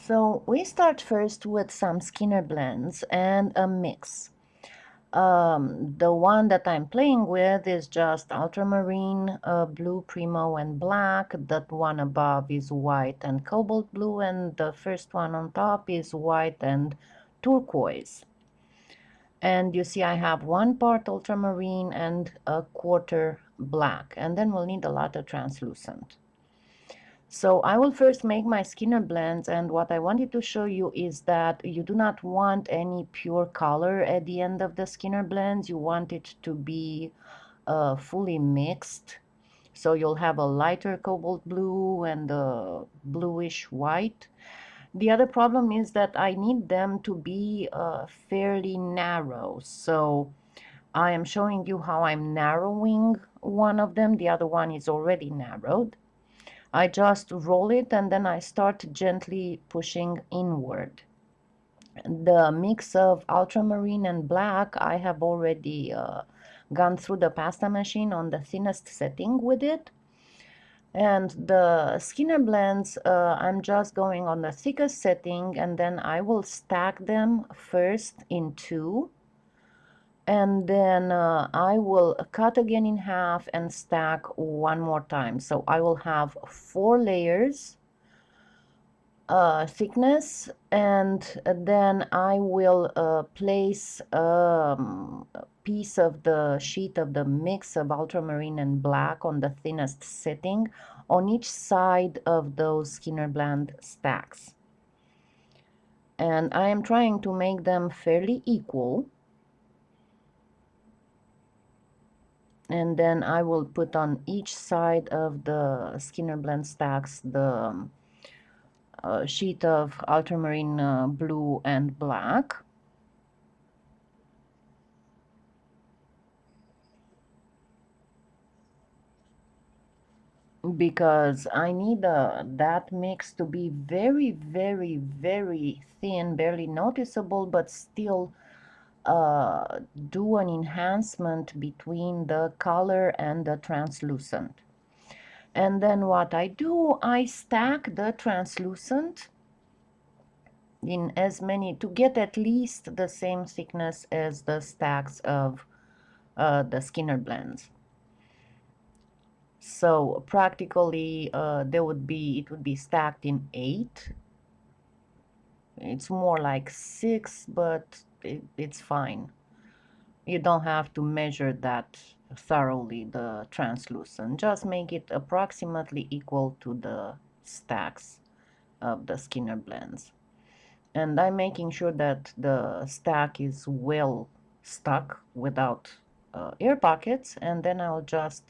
So we start first with some Skinner blends and a mix. The one that I'm playing with is just ultramarine, blue, Premo, and black. That one above is white and cobalt blue, and the first one on top is white and turquoise. And you see I have 1 part ultramarine and a quarter black, and then we'll need a lot of translucent. So I will first make my Skinner blends, and what I wanted to show you is that you do not want any pure color at the end of the Skinner blends. You want it to be fully mixed. So you'll have a lighter cobalt blue and a bluish white. The other problem is that I need them to be fairly narrow. So I am showing you how I'm narrowing one of them. The other one is already narrowed. I just roll it and then I start gently pushing inward. The mix of ultramarine and black, I have already gone through the pasta machine on the thinnest setting with it. And the Skinner blends, I'm just going on the thickest setting, and then I will stack them first in 2. And then I will cut again in half and stack one more time. So I will have 4 layers thickness, and then I will place a piece of the sheet of the mix of ultramarine and black on the thinnest setting on each side of those Skinner blend stacks. And I am trying to make them fairly equal. And then I will put on each side of the Skinner blend stacks the sheet of ultramarine blue and black. Because I need that mix to be very, very, very thin, barely noticeable, but still do an enhancement between the color and the translucent. And then what I do, I stack the translucent in as many to get at least the same thickness as the stacks of the Skinner blends. So practically it would be stacked in 8. It's more like 6, but it's fine. You don't have to measure that thoroughly, the translucent. Just make it approximately equal to the stacks of the Skinner blends. And I'm making sure that the stack is well stuck without air pockets, and then I'll just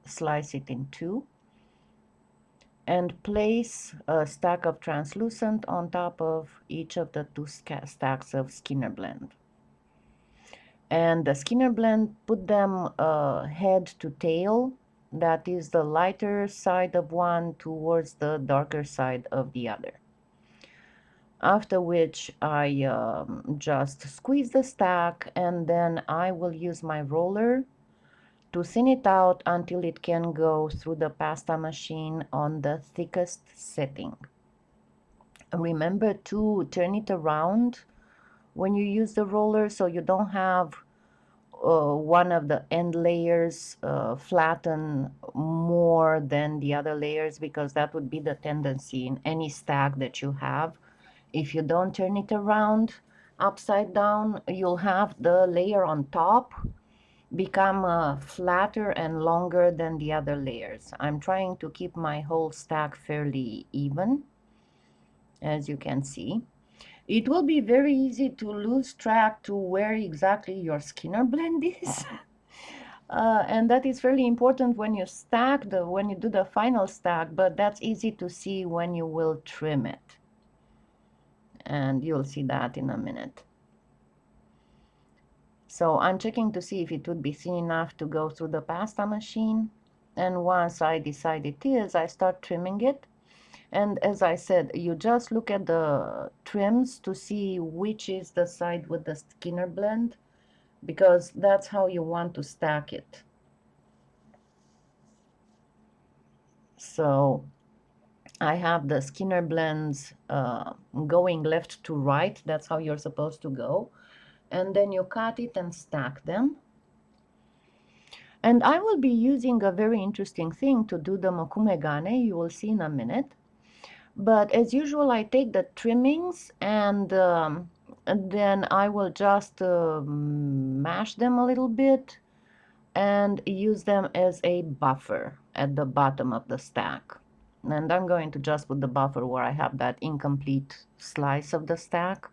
slice it in 2 and place a stack of translucent on top of each of the 2 stacks of Skinner blend. And the Skinner blend, put them head to tail. That is the lighter side of one towards the darker side of the other. After which I just squeeze the stack, and then I will use my roller to thin it out until it can go through the pasta machine on the thickest setting. Remember to turn it around when you use the roller, so you don't have one of the end layers flatten more than the other layers, because that would be the tendency in any stack that you have. If you don't turn it around upside down, you'll have the layer on top become flatter and longer than the other layers. I'm trying to keep my whole stack fairly even, as you can see. It will be very easy to lose track to where exactly your Skinner blend is. And that is fairly important when you when you do the final stack, but that's easy to see when you will trim it. And you'll see that in a minute. So I'm checking to see if it would be thin enough to go through the pasta machine. And once I decide it is, I start trimming it. And as I said, you just look at the trims to see which is the side with the Skinner blend, because that's how you want to stack it. So I have the Skinner blends going left to right. That's how you're supposed to go. And then you cut it and stack them. And I will be using a very interesting thing to do the Mokume gane. You will see in a minute. But as usual, I take the trimmings and then I will just mash them a little bit and use them as a buffer at the bottom of the stack. And I'm going to just put the buffer where I have that incomplete slice of the stack,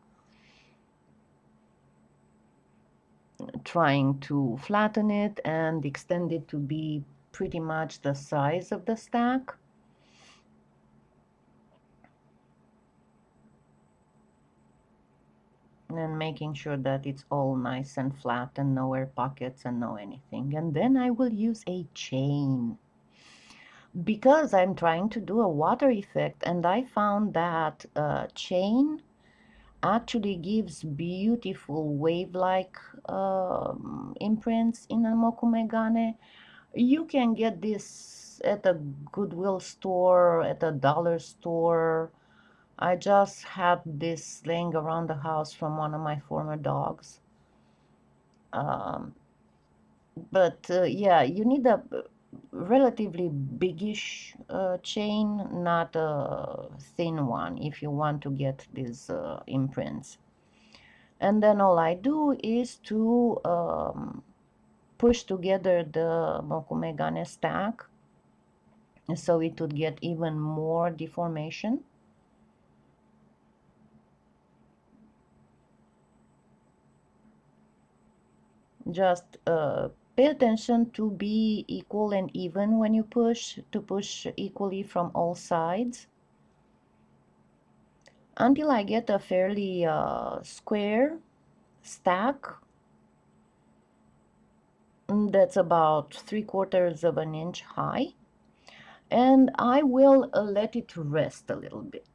trying to flatten it and extend it to be pretty much the size of the stack. And making sure that it's all nice and flat and no air pockets and no anything. And then I will use a chain because I'm trying to do a water effect, and I found that chain actually gives beautiful wave-like imprints in a Mokume gane. You can get this at a Goodwill store, at a dollar store. I just had this laying around the house from one of my former dogs. Um, but yeah, you need a relatively biggish chain, not a thin one, if you want to get these imprints. And then all I do is to push together the Mokume gane stack so it would get even more deformation. Just pay attention to be equal and even when you push, to push equally from all sides until I get a fairly square stack that's about 3/4 of an inch high, and I will let it rest a little bit.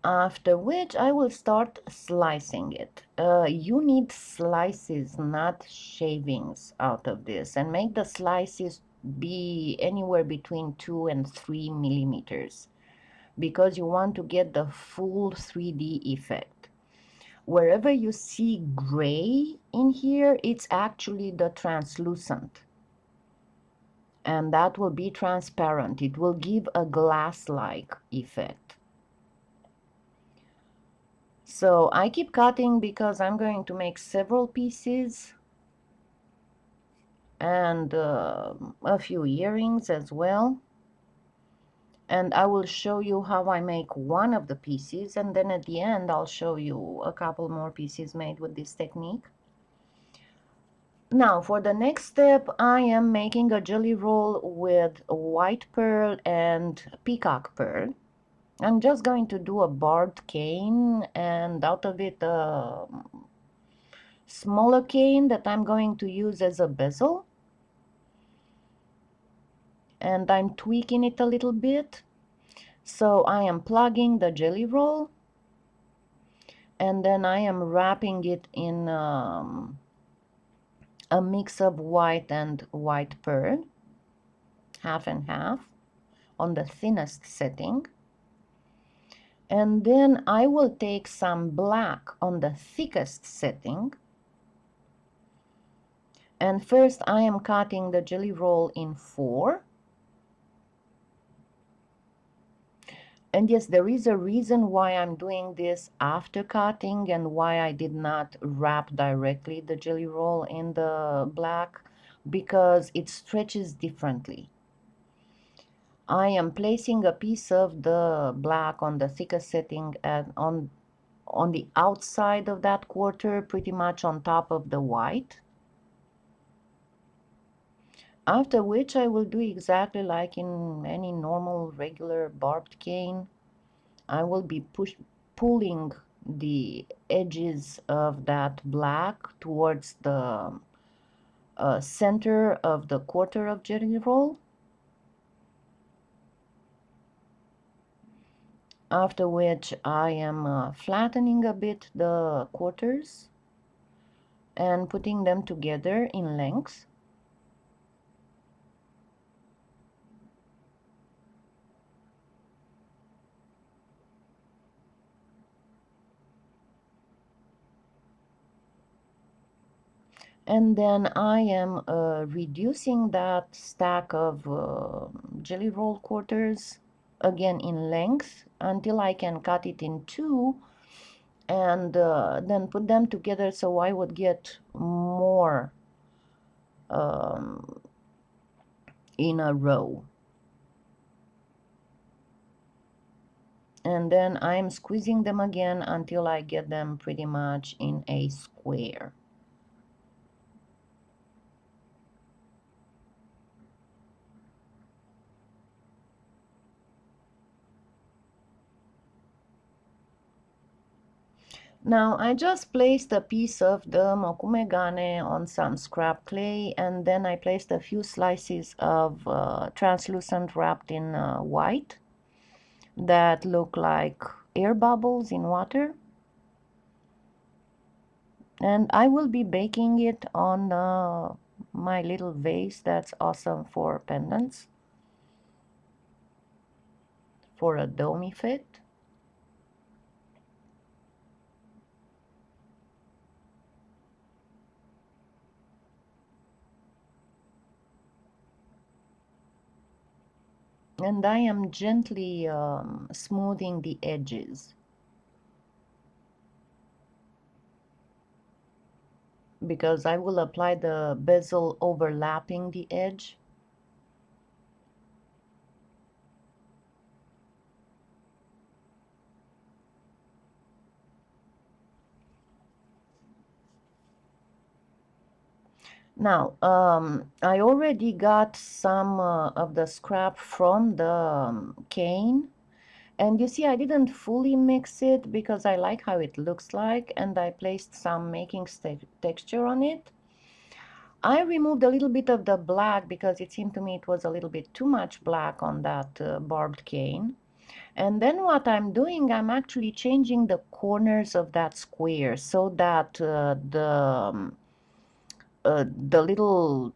After which I will start slicing it. You need slices, not shavings out of this, and make the slices be anywhere between 2 and 3 millimeters because you want to get the full 3D effect. Wherever you see gray in here, it's actually the translucent, and that will be transparent. It will give a glass-like effect. So I keep cutting because I'm going to make several pieces and a few earrings as well. And I will show you how I make one of the pieces, and then at the end I'll show you a couple more pieces made with this technique. Now for the next step, I am making a jelly roll with white pearl and peacock pearl. I'm just going to do a barbed cane and out of it a smaller cane that I'm going to use as a bezel. And I'm tweaking it a little bit. So I am plugging the jelly roll and then I am wrapping it in a mix of white and white pearl, half and half, on the thinnest setting. And then I will take some black on the thickest setting. And first I am cutting the jelly roll in 4. And yes, there is a reason why I'm doing this after cutting and why I did not wrap directly the jelly roll in the black, because it stretches differently. I am placing a piece of the black on the thickest setting and on the outside of that quarter, pretty much on top of the white. After which I will do exactly like in any normal regular barbed cane. I will be pulling the edges of that black towards the center of the quarter of jelly roll. After which I am flattening a bit the quarters and putting them together in length. And then I am reducing that stack of jelly roll quarters again in length until I can cut it in two, and then put them together so I would get more um, in a row. And then I'm squeezing them again until I get them pretty much in a square. Now I just placed a piece of the Mokume gane on some scrap clay, and then I placed a few slices of translucent wrapped in white that look like air bubbles in water. And I will be baking it on my little vase that's awesome for pendants, for a dome effect. And I am gently smoothing the edges, because I will apply the bezel overlapping the edge. Now, I already got some of the scrap from the cane, and you see I didn't fully mix it because I like how it looks like, and I placed some making texture on it. I removed a little bit of the black because it seemed to me it was a little bit too much black on that barbed cane. And then what I'm doing, I'm actually changing the corners of that square so that the little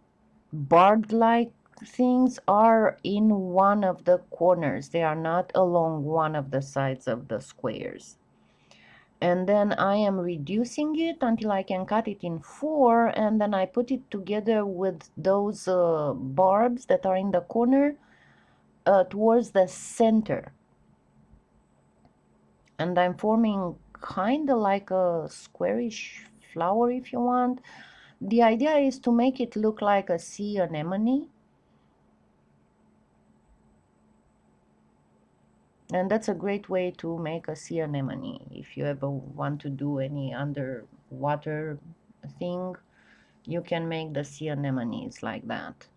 barbed-like things are in one of the corners. They are not along one of the sides of the squares. And then I am reducing it until I can cut it in four, and then I put it together with those barbs that are in the corner towards the center. And I'm forming kind of like a squarish flower, if you want. The idea is to make it look like a sea anemone. And that's a great way to make a sea anemone. If you ever want to do any underwater thing, you can make the sea anemones like that.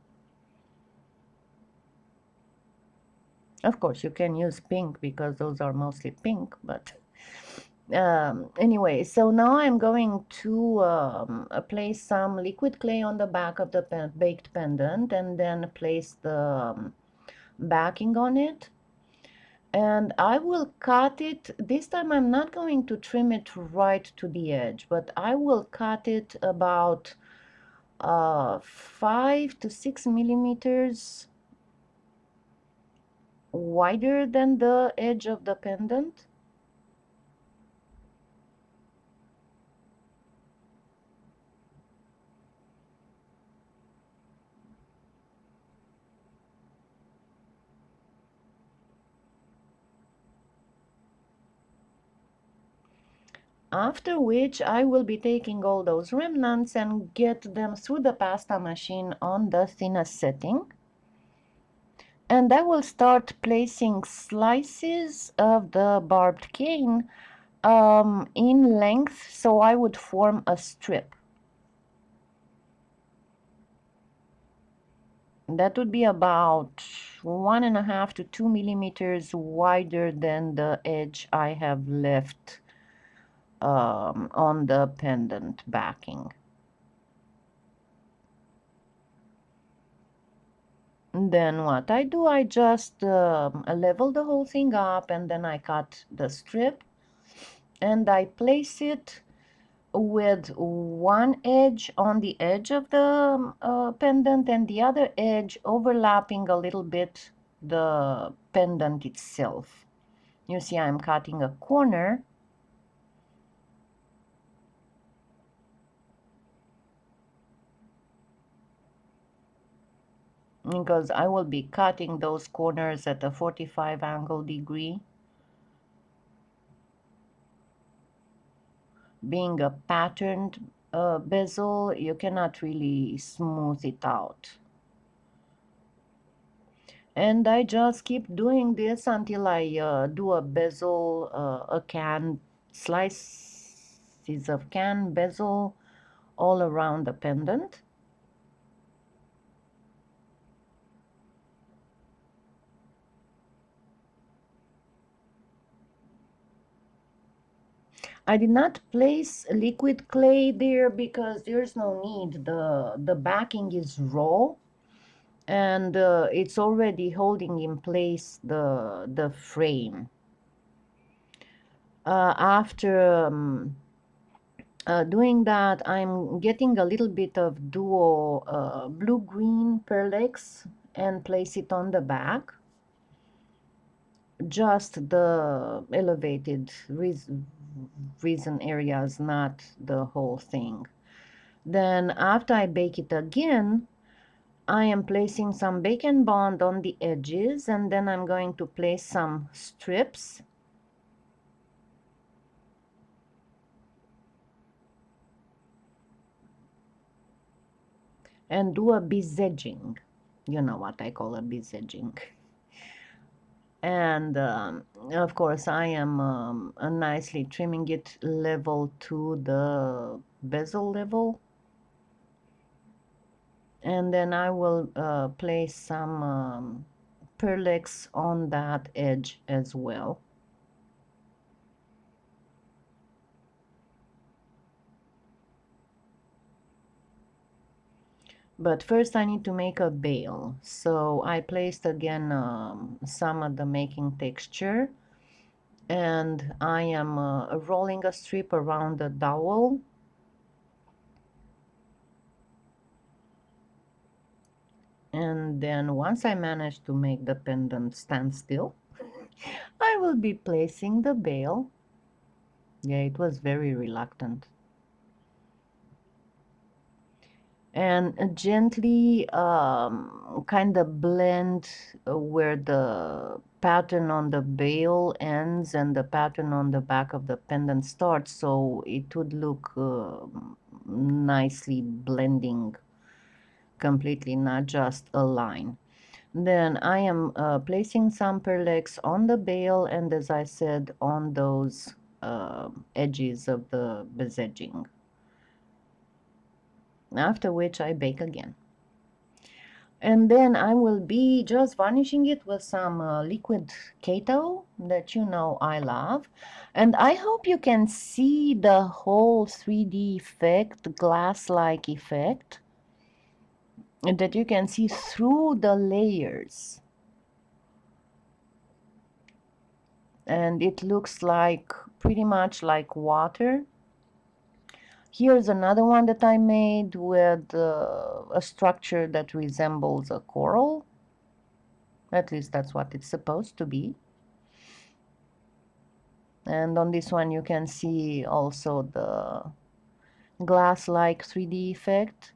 Of course, you can use pink because those are mostly pink, but anyway, so now I'm going to place some liquid clay on the back of the baked pendant, and then place the backing on it. And I will cut it. This time I'm not going to trim it right to the edge, but I will cut it about 5 to 6 millimeters wider than the edge of the pendant. After which I will be taking all those remnants and get them through the pasta machine on the thinnest setting. And I will start placing slices of the barbed cane in length, so I would form a strip. That would be about 1.5 to 2 millimeters wider than the edge I have left on the pendant backing. Then what I do, I just level the whole thing up, and then I cut the strip and I place it with one edge on the edge of the pendant and the other edge overlapping a little bit the pendant itself. You see I'm cutting a corner. because I will be cutting those corners at a 45 angle degree. Being a patterned bezel, you cannot really smooth it out. And I just keep doing this until I do a bezel, a can, slices of can bezel all around the pendant. I did not place liquid clay there because there's no need. The backing is raw, and it's already holding in place the frame. After doing that, I'm getting a little bit of duo blue-green pearlex and place it on the back. Just the elevated reason areas, not the whole thing. Then after I bake it again, I am placing some bake and bond on the edges, and then I'm going to place some strips. And do a besedging. You know what I call a besedging. And of course, I am nicely trimming it level to the bezel level. And then I will place some pearlex on that edge as well. But first I need to make a bail. So I placed again some of the making texture, and I am rolling a strip around the dowel. And then once I manage to make the pendant stand still, I will be placing the bail. Yeah, it was very reluctant. And gently kind of blend where the pattern on the bail ends and the pattern on the back of the pendant starts, so it would look nicely blending completely, not just a line. Then I am placing some pearlex on the bail and, as I said, on those edges of the besedging. After which I bake again. And then I will be just varnishing it with some liquid Kato that you know I love. And I hope you can see the whole 3D effect, glass-like effect, and that you can see through the layers. And it looks like pretty much like water. Here's another one that I made with a structure that resembles a coral. At least that's what it's supposed to be. And on this one you can see also the glass-like 3D effect.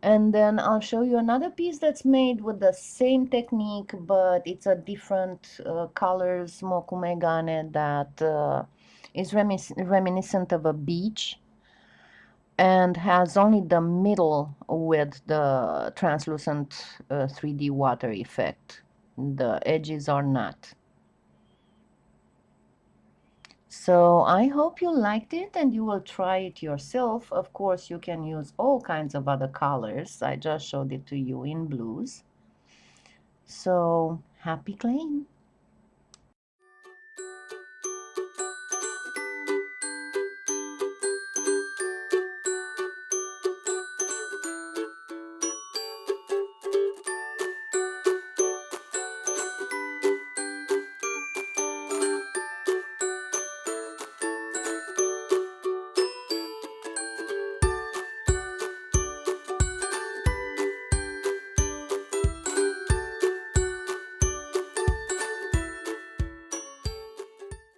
And then I'll show you another piece that's made with the same technique, but it's a different colors Mokume gane that is reminiscent of a beach and has only the middle with the translucent 3D water effect. The edges are not. So I hope you liked it and you will try it yourself. Of course, you can use all kinds of other colors. I just showed it to you in blues. So happy claying!